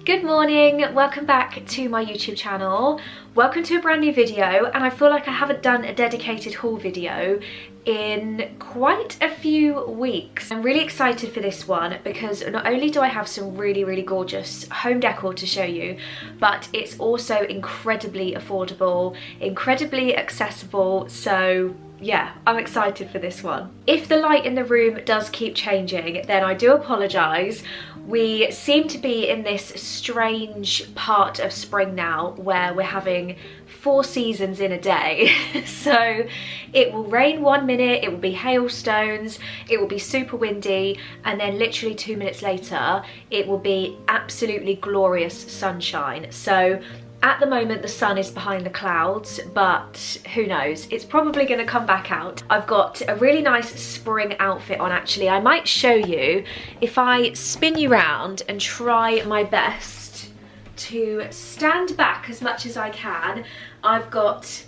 Good morning, welcome back to my YouTube channel. Welcome to a brand new video, and I feel like I haven't done a dedicated haul video in quite a few weeks. I'm really excited for this one because not only do I have some really gorgeous home decor to show you, but it's also incredibly affordable, incredibly accessible, so yeah, I'm excited for this one. If the light in the room does keep changing, then I do apologise. We seem to be in this strange part of spring now where we're having 4 seasons in a day. So it will rain 1 minute, it will be hailstones, it will be super windy, and then literally 2 minutes later it will be absolutely glorious sunshine. So at the moment the sun is behind the clouds, but who knows, it's probably going to come back out. I've got a really nice spring outfit on actually. I might show you if I spin you round and try my best to stand back as much as I can. I've got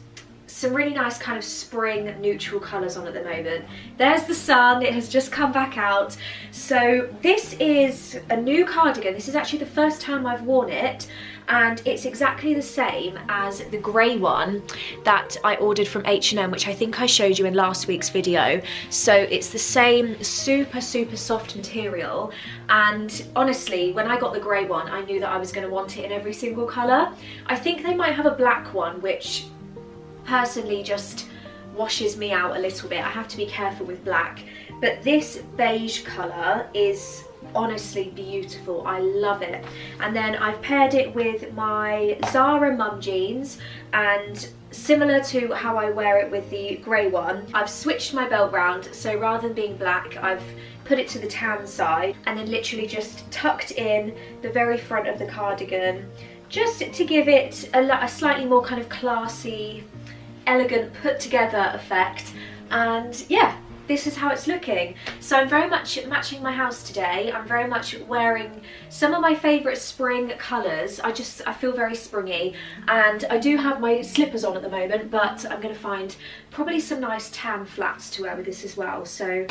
some really nice kind of spring neutral colours on at the moment. There's the sun, it has just come back out. So this is a new cardigan. This is actually the first time I've worn it, and it's exactly the same as the grey one that I ordered from H&M, which I think I showed you in last week's video. So it's the same super soft material, and honestly when I got the grey one I knew that I was going to want it in every single colour. I think they might have a black one which personally just washes me out a little bit. I have to be careful with black, but this beige colour is honestly beautiful. I love it. And then I've paired it with my Zara mum jeans, and similar to how I wear it with the grey one, I've switched my belt round. So rather than being black, I've put it to the tan side and then literally just tucked in the very front of the cardigan, just to give it a slightly more kind of classy, elegant, put together effect. And yeah, this is how it's looking. So I'm very much matching my house today. I'm very much wearing some of my favourite spring colours. I feel very springy, and I do have my slippers on at the moment, but I'm going to find probably some nice tan flats to wear with this as well. So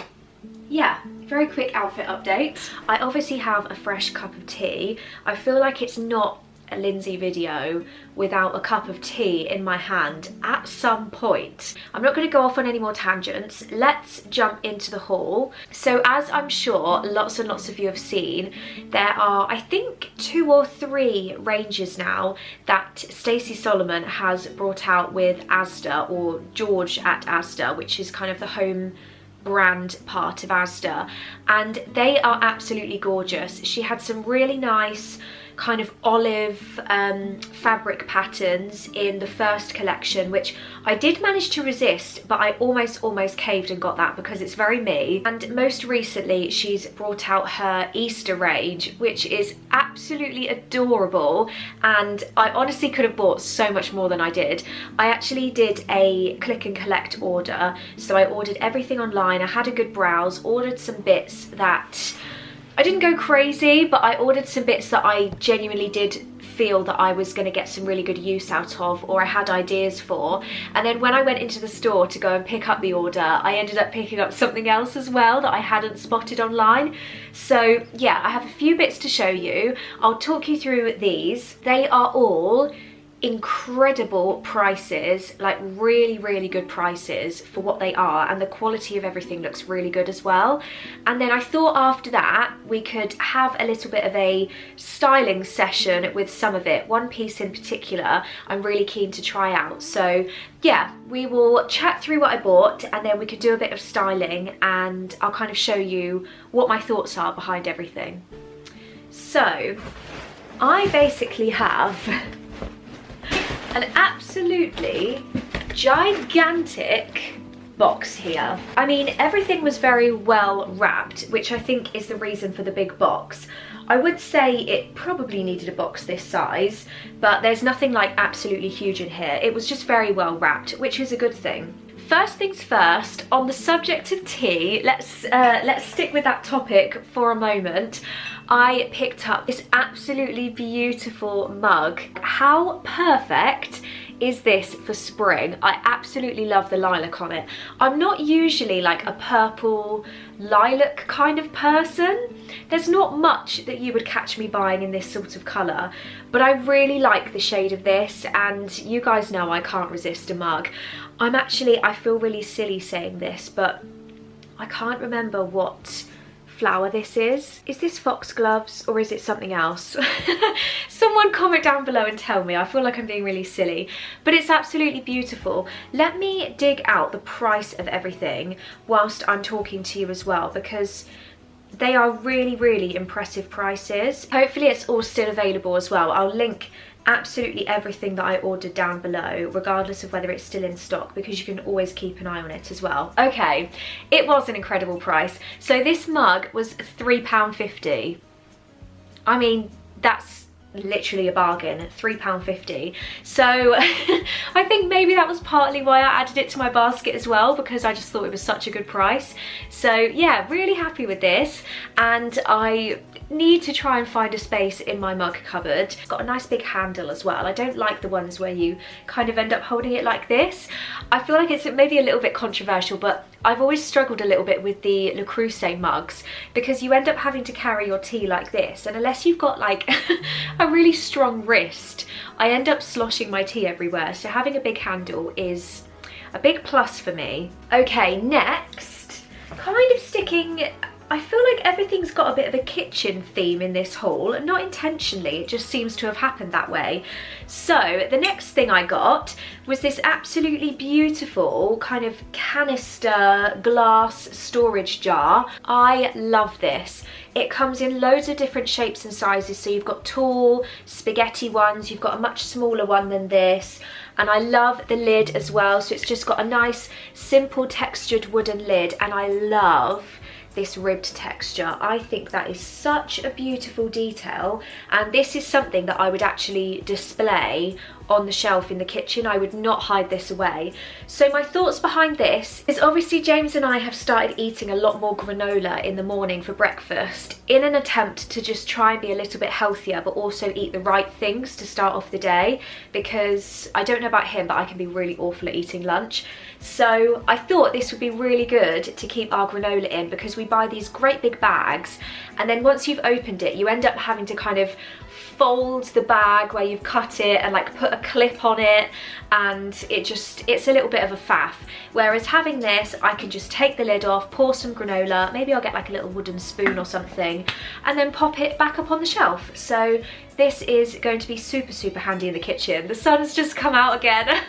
yeah, very quick outfit update. I obviously have a fresh cup of tea. I feel like it's not a Lyndsey video without a cup of tea in my hand at some point. I'm not going to go off on any more tangents. Let's jump into the haul. So as I'm sure lots and lots of you have seen, there are I think 2 or 3 ranges now that Stacey Solomon has brought out with ASDA, or George at ASDA, which is kind of the home brand part of ASDA, and they are absolutely gorgeous. She had some really nice kind of olive fabric patterns in the first collection, which I did manage to resist, but I almost caved and got that because it's very me. And most recently she's brought out her Easter range, which is absolutely adorable, and I honestly could have bought so much more than I did. I actually did a click and collect order, so I ordered everything online. I had a good browse, ordered some bits that I didn't go crazy, but I ordered some bits that I genuinely did feel that I was going to get some really good use out of, or I had ideas for. And then when I went into the store to go and pick up the order, I ended up picking up something else as well that I hadn't spotted online. So yeah, I have a few bits to show you. I'll talk you through these. They are all incredible prices, like really good prices for what they are, and the quality of everything looks really good as well. And then I thought after that we could have a little bit of a styling session with some of it. One piece in particular I'm really keen to try out. So yeah, we will chat through what I bought, and then we could do a bit of styling, and I'll kind of show you what my thoughts are behind everything. So I basically have an absolutely gigantic box here. I mean, everything was very well wrapped, which I think is the reason for the big box. I would say it probably needed a box this size, but there's nothing like absolutely huge in here. It was just very well wrapped, which is a good thing. First things first, on the subject of tea, let's stick with that topic for a moment. I picked up this absolutely beautiful mug. How perfect is this for spring? I absolutely love the lilac on it. I'm not usually like a purple lilac kind of person. There's not much that you would catch me buying in this sort of colour, but I really like the shade of this, and you guys know I can't resist a mug. I feel really silly saying this, but I can't remember what flower this is. Is this foxgloves or is it something else? Someone comment down below and tell me. I feel like I'm being really silly, but it's absolutely beautiful. Let me dig out the price of everything whilst I'm talking to you as well, because they are really, really impressive prices. Hopefully it's all still available as well. I'll link absolutely everything that I ordered down below, regardless of whether it's still in stock, because you can always keep an eye on it as well. Okay, it was an incredible price. So this mug was £3.50. I mean, that's literally a bargain, £3.50. So I think maybe that was partly why I added it to my basket as well, because I just thought it was such a good price. So yeah, really happy with this, and I need to try and find a space in my mug cupboard. It's got a nice big handle as well. I don't like the ones where you kind of end up holding it like this. I feel like it's maybe a little bit controversial, but I've always struggled a little bit with the Le Creuset mugs, because you end up having to carry your tea like this, and unless you've got like a really strong wrist, I end up sloshing my tea everywhere. So having a big handle is a big plus for me. Okay, next, kind of sticking, I feel like everything's got a bit of a kitchen theme in this haul, not intentionally, it just seems to have happened that way. So the next thing I got was this absolutely beautiful kind of canister glass storage jar. I love this. It comes in loads of different shapes and sizes, so you've got tall spaghetti ones, you've got a much smaller one than this, and I love the lid as well. So it's just got a nice simple textured wooden lid, and I love this ribbed texture. I think that is such a beautiful detail, and this is something that I would actually display on the shelf in the kitchen. I would not hide this away. So my thoughts behind this is, obviously James and I have started eating a lot more granola in the morning for breakfast, in an attempt to just try and be a little bit healthier, but also eat the right things to start off the day, because I don't know about him, but I can be really awful at eating lunch. So I thought this would be really good to keep our granola in, because we buy these great big bags, and then once you've opened it, you end up having to kind of fold the bag where you've cut it and like put a clip on it, and it's a little bit of a faff. Whereas having this, I can just take the lid off, pour some granola, maybe I'll get like a little wooden spoon or something, and then pop it back up on the shelf. So this is going to be super, super handy in the kitchen. The sun's just come out again.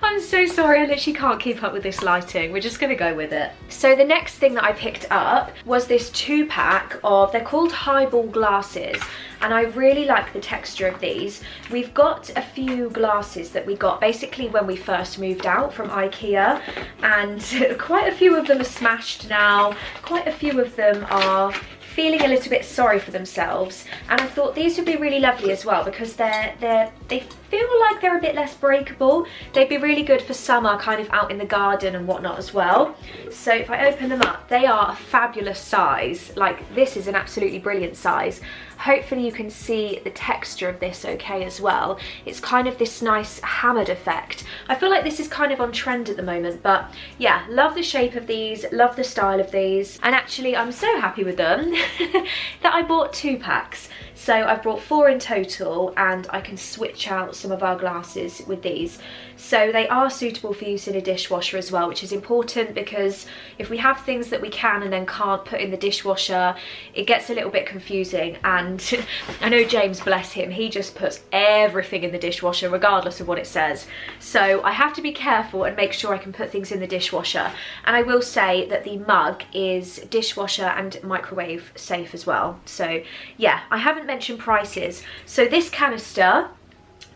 I'm so sorry, I literally can't keep up with this lighting. We're just gonna go with it. So the next thing that I picked up was this 2-pack of, they're called highball glasses, and I really like the texture of these. We've got a few glasses that we got basically when we first moved out from IKEA, and quite a few of them are smashed now. Quite a few of them are feeling a little bit sorry for themselves, and I thought these would be really lovely as well, because they feel like they're a bit less breakable. They'd be really good for summer, kind of out in the garden and whatnot as well. So if I open them up, they are a fabulous size. Like, this is an absolutely brilliant size. Hopefully you can see the texture of this okay as well. It's kind of this nice hammered effect. I feel like this is kind of on trend at the moment, but yeah, love the shape of these, love the style of these, and actually I'm so happy with them that I bought 2 packs. So I've brought 4 in total, and I can switch out some of our glasses with these. So they are suitable for use in a dishwasher as well, which is important, because if we have things that we can and then can't put in the dishwasher, it gets a little bit confusing. And I know James, bless him, he just puts everything in the dishwasher regardless of what it says. So I have to be careful and make sure I can put things in the dishwasher. And I will say that the mug is dishwasher and microwave safe as well. So yeah, I haven't mentioned prices. So this canister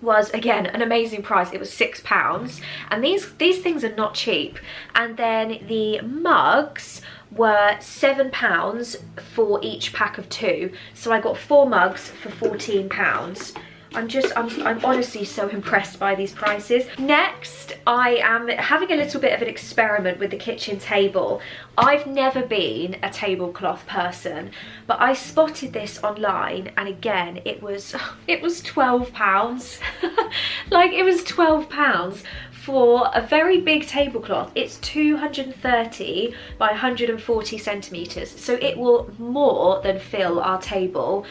was, again, an amazing price. It was £6, and these things are not cheap. And then the mugs were £7 for each pack of 2, so I got 4 mugs for £14. I'm honestly so impressed by these prices. Next, I am having a little bit of an experiment with the kitchen table. I've never been a tablecloth person, but I spotted this online, and again, it was £12. Like, it was £12 for a very big tablecloth. It's 230 by 140 centimeters, so it will more than fill our table.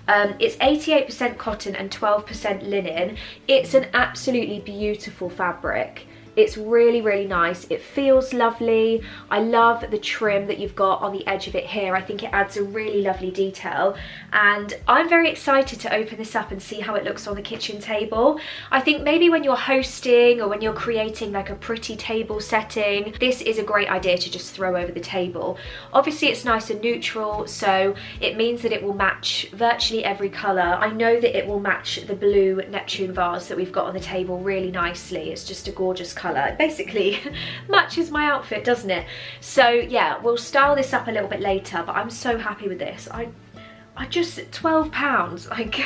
It's 88% cotton and 12% linen. It's an absolutely beautiful fabric. It's really, really nice. It feels lovely. I love the trim that you've got on the edge of it here. I think it adds a really lovely detail, and I'm very excited to open this up and see how it looks on the kitchen table. I think maybe when you're hosting or when you're creating like a pretty table setting, this is a great idea to just throw over the table. Obviously it's nice and neutral, so it means that it will match virtually every colour. I know that it will match the blue Neptune vase that we've got on the table really nicely. It's just a gorgeous colour. It basically matches my outfit, doesn't it? So yeah, we'll style this up a little bit later, but I'm so happy with this. I just, £12, like,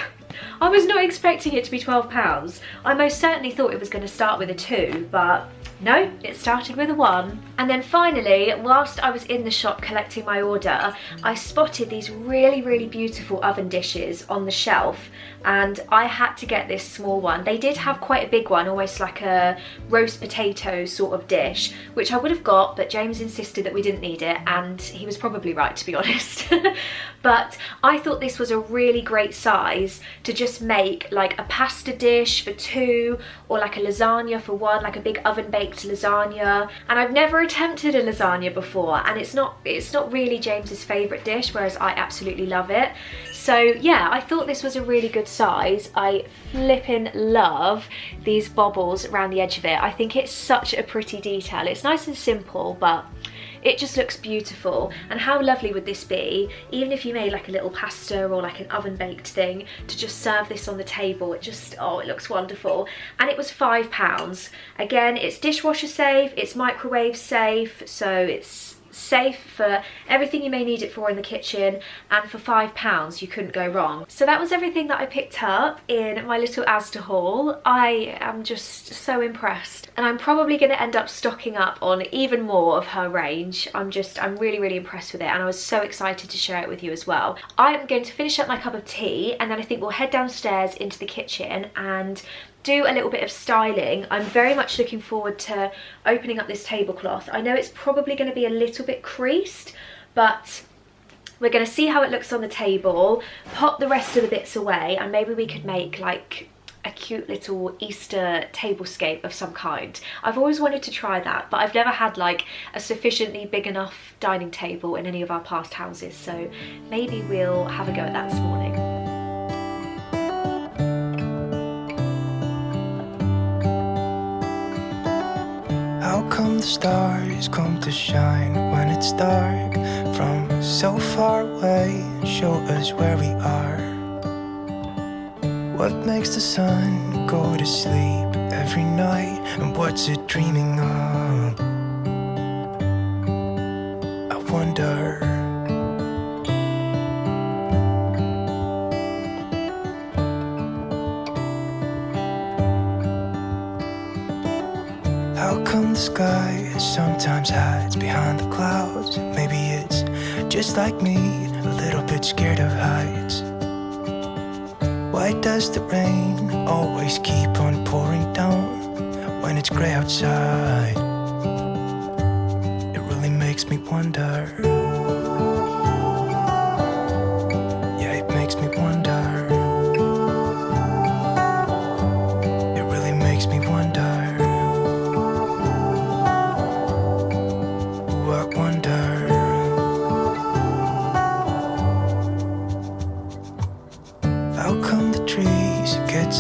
I was not expecting it to be £12. I most certainly thought it was going to start with a 2, but no, it started with a 1. And then finally, whilst I was in the shop collecting my order, I spotted these really, really beautiful oven dishes on the shelf, and I had to get this small one. They did have quite a big one, almost like a roast potato sort of dish, which I would have got, but James insisted that we didn't need it, and he was probably right, to be honest. But I thought this was a really great size to just make like a pasta dish for 2, or like a lasagna for 1, like a big oven baked lasagna. And I've never attempted a lasagna before, and it's not really James's favourite dish, whereas I absolutely love it. So yeah, I thought this was a really good size. I flippin' love these bobbles around the edge of it. I think it's such a pretty detail. It's nice and simple, but it just looks beautiful. And how lovely would this be, even if you made like a little pasta or like an oven baked thing, to just serve this on the table. It just, oh, it looks wonderful. And it was £5. Again, it's dishwasher safe, it's microwave safe, so it's safe for everything you may need it for in the kitchen, and for £5 you couldn't go wrong. So that was everything that I picked up in my little ASDA haul. I am just so impressed, and I'm probably going to end up stocking up on even more of her range. I'm really, really impressed with it, and I was so excited to share it with you as well. I'm going to finish up my cup of tea, and then I think we'll head downstairs into the kitchen and do a little bit of styling. I'm very much looking forward to opening up this tablecloth. I know it's probably going to be a little bit creased, but we're going to see how it looks on the table, pop the rest of the bits away, and maybe we could make like a cute little Easter tablescape of some kind. I've always wanted to try that, but I've never had like a sufficiently big enough dining table in any of our past houses, so maybe we'll have a go at that this morning. How come the stars come to shine when it's dark from so far away? Show us where we are. What makes the sun go to sleep every night, and what's it dreaming of? I wonder. How come the sky sometimes hides behind the clouds? Maybe it's just like me, a little bit scared of heights. Why does the rain always keep on pouring down when it's grey outside? It really makes me wonder. Yeah, it makes me wonder. It really makes me wonder.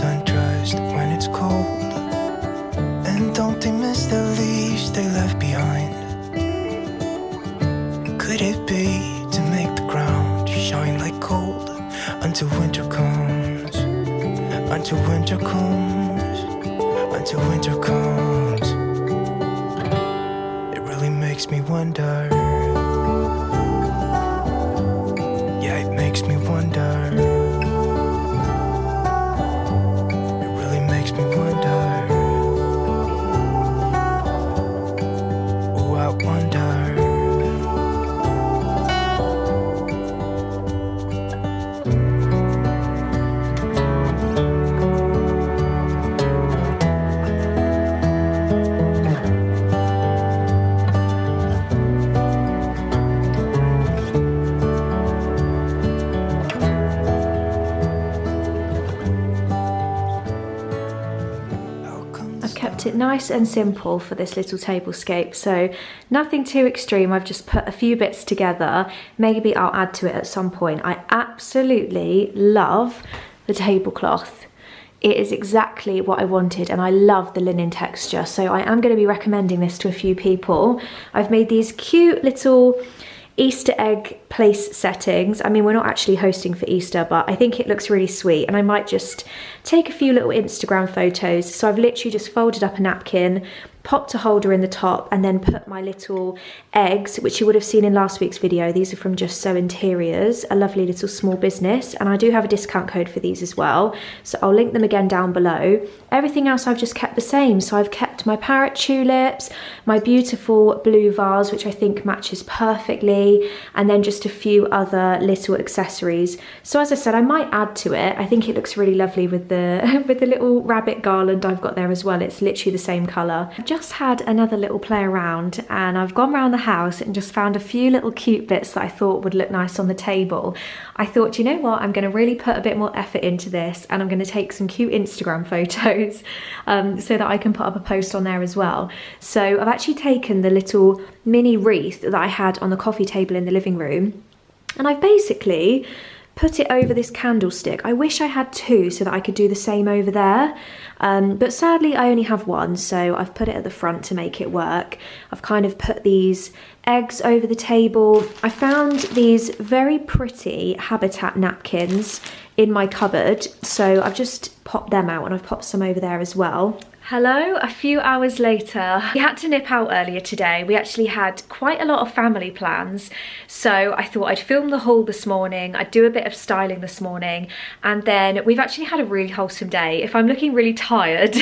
Undressed when it's cold, and don't they miss the leaves they left behind? Could it be to make the ground shine like gold until winter comes? Until winter comes, until winter comes. It really makes me wonder. Yeah, it makes me wonder. kept it nice and simple for this little tablescape, so nothing too extreme. I've just put a few bits together. Maybe I'll add to it at some point. I absolutely love the tablecloth. It is exactly what I wanted, and I love the linen texture, so I am going to be recommending this to a few people. I've made these cute little Easter egg place settings. I mean, we're not actually hosting for Easter, but I think it looks really sweet, and I might just take a few little Instagram photos. So I've literally just folded up a napkin, popped a holder in the top, and then put my little eggs, which you would have seen in last week's video. These are from Just So Interiors, a lovely little small business, and I do have a discount code for these as well, so I'll link them again down below. Everything else I've just kept the same, so I've kept my parrot tulips, my beautiful blue vase, which I think matches perfectly, and then just a few other little accessories. So as I said, I might add to it. I think it looks really lovely with the with the little rabbit garland I've got there as well. It's literally the same colour. I've just had another little play around, and I've gone around the house and just found a few little cute bits that I thought would look nice on the table. I thought, you know what, I'm going to really put a bit more effort into this, and I'm going to take some cute Instagram photos so that I can put up a post on there as well. So I've actually taken the little mini wreath that I had on the coffee table in the living room, and I've basically put it over this candlestick. I wish I had two so that I could do the same over there, but sadly I only have one, so I've put it at the front to make it work. I've kind of put these eggs over the table. I found these very pretty Habitat napkins in my cupboard, so I've just popped them out, and I've popped some over there as well. Hello, a few hours later. We had to nip out earlier today. We actually had quite a lot of family plans, so I thought I'd film the haul this morning, I'd do a bit of styling this morning, and then we've actually had a really wholesome day. If I'm looking really tired,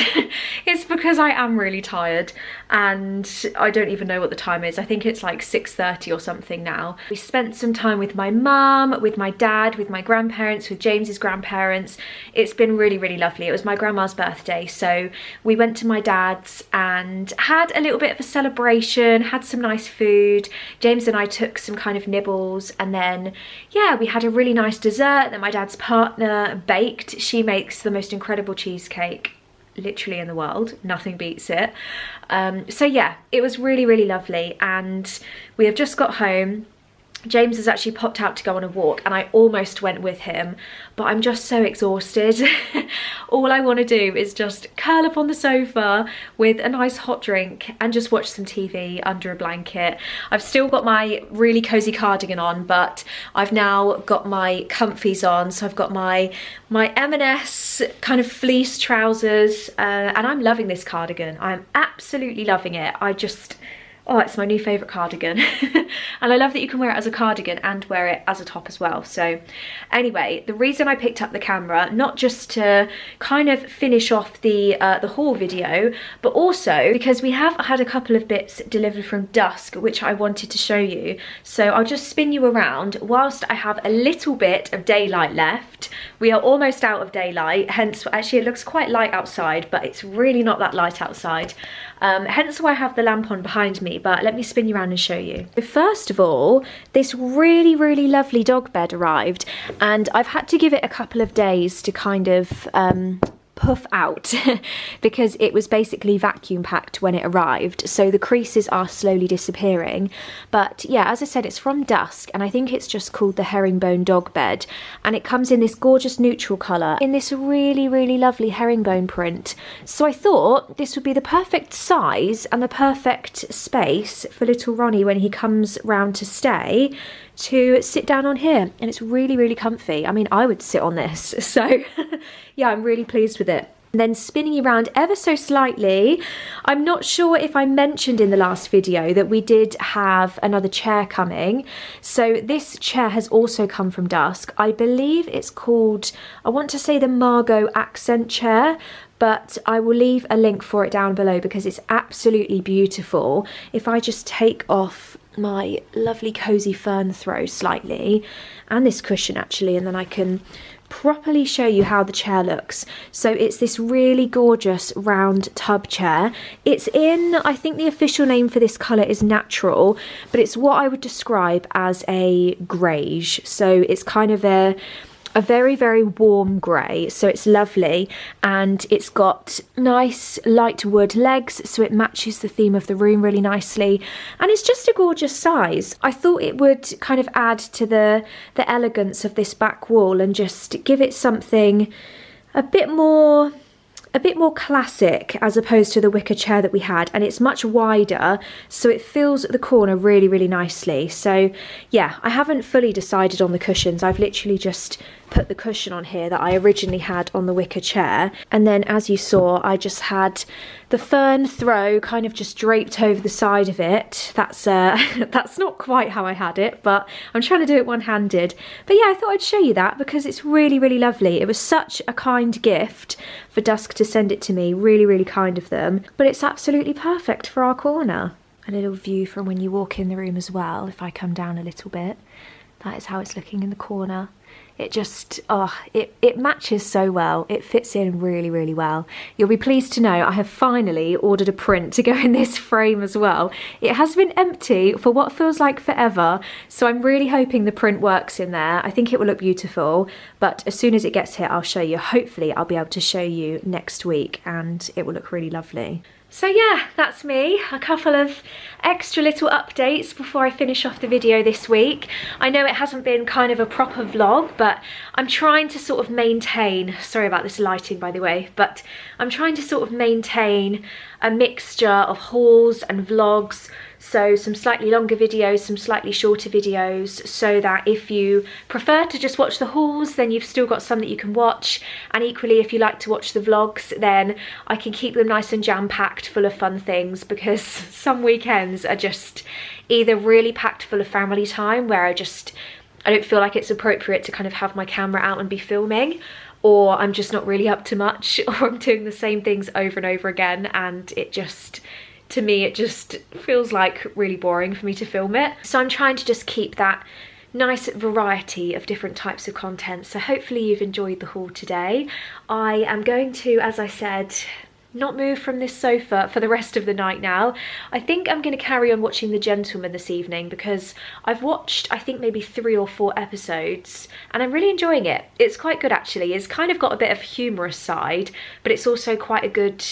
it's because I am really tired, and I don't even know what the time is. I think it's like 6:30 or something now. We spent some time with my mum, with my dad, with my grandparents, with James's grandparents. It's been really, really lovely. It was my grandma's birthday, so we went to my dad's and had a little bit of a celebration, had some nice food. James and I took some kind of nibbles, and then yeah, we had a really nice dessert that my dad's partner baked. She makes the most incredible cheesecake literally in the world, nothing beats it. So yeah, it was really, really lovely, and we have just got home. James has actually popped out to go on a walk, and I almost went with him, but I'm just so exhausted. All I want to do is just curl up on the sofa with a nice hot drink and just watch some TV under a blanket. I've still got my really cozy cardigan on, but I've now got my comfies on. So I've got my M&S kind of fleece trousers, and I'm loving this cardigan. I'm absolutely loving it. Oh, it's my new favourite cardigan. And I love that you can wear it as a cardigan and wear it as a top as well. So anyway, the reason I picked up the camera, not just to kind of finish off the haul video, but also because we have had a couple of bits delivered from Dusk, which I wanted to show you. So I'll just spin you around whilst I have a little bit of daylight left. We are almost out of daylight, hence, actually it looks quite light outside, but it's really not that light outside. Hence why I have the lamp on behind me, but let me spin you around and show you. So first of all, this really, really lovely dog bed arrived, and I've had to give it a couple of days to kind of puff out because it was basically vacuum packed when it arrived, so the creases are slowly disappearing. But yeah, as I said, it's from Dusk, and I think it's just called the herringbone dog bed, and it comes in this gorgeous neutral colour in this really, really lovely herringbone print. So I thought this would be the perfect size and the perfect space for little Ronnie when he comes round to stay, to sit down on here, and it's really, really comfy. I mean, I would sit on this, so yeah, I'm really pleased with it. And then spinning around ever so slightly, I'm not sure if I mentioned in the last video that we did have another chair coming. So this chair has also come from Dusk. I believe it's called, I want to say the Margot accent chair, but I will leave a link for it down below because it's absolutely beautiful. If I just take off my lovely cozy fern throw slightly, and this cushion actually, and then I can properly show you how the chair looks. So it's this really gorgeous round tub chair. It's in, I think the official name for this colour is natural, but it's what I would describe as a greige. So it's kind of a a very, very warm grey, so it's lovely, and it's got nice light wood legs, so it matches the theme of the room really nicely, and it's just a gorgeous size. I thought it would kind of add to the elegance of this back wall and just give it something a bit more classic as opposed to the wicker chair that we had, and it's much wider, so it fills the corner really, really nicely. So yeah, I haven't fully decided on the cushions. I've literally just put the cushion on here that I originally had on the wicker chair, and then as you saw, I just had the fern throw kind of just draped over the side of it. That's not quite how I had it, but I'm trying to do it one-handed. But yeah, I thought I'd show you that because it's really, really lovely. It was such a kind gift for Dusk to send it to me, really, really kind of them, but it's absolutely perfect for our corner. A little view from when you walk in the room as well. If I come down a little bit, that is how it's looking in the corner. It just, it matches so well. It fits in really, really well. You'll be pleased to know I have finally ordered a print to go in this frame as well. It has been empty for what feels like forever, so I'm really hoping the print works in there. I think it will look beautiful, but as soon as it gets here, I'll show you. Hopefully, I'll be able to show you next week, and it will look really lovely. So yeah, that's me. A couple of extra little updates before I finish off the video this week. I know it hasn't been kind of a proper vlog, but I'm trying to sort of maintain, sorry about this lighting by the way, but I'm trying to sort of maintain a mixture of hauls and vlogs. So some slightly longer videos, some slightly shorter videos, so that if you prefer to just watch the hauls, then you've still got some that you can watch. And equally, if you like to watch the vlogs, then I can keep them nice and jam-packed full of fun things, because some weekends are just either really packed full of family time, where I don't feel like it's appropriate to kind of have my camera out and be filming, or I'm just not really up to much, or I'm doing the same things over and over again, and it just, to me, it just feels like really boring for me to film it. So I'm trying to just keep that nice variety of different types of content. So hopefully you've enjoyed the haul today. I am going to, as I said, not move from this sofa for the rest of the night now. I think I'm going to carry on watching The Gentleman this evening, because I've watched, I think, maybe 3 or 4 episodes, and I'm really enjoying it. It's quite good actually. It's kind of got a bit of humorous side, but it's also quite a good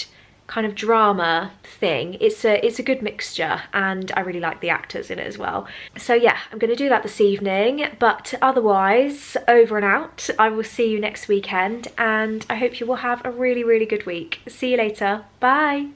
kind of drama thing. It's a good mixture, and I really like the actors in it as well. So yeah, I'm going to do that this evening, but otherwise, over and out. I will see you next weekend, and I hope you will have a really, really good week. See you later. Bye.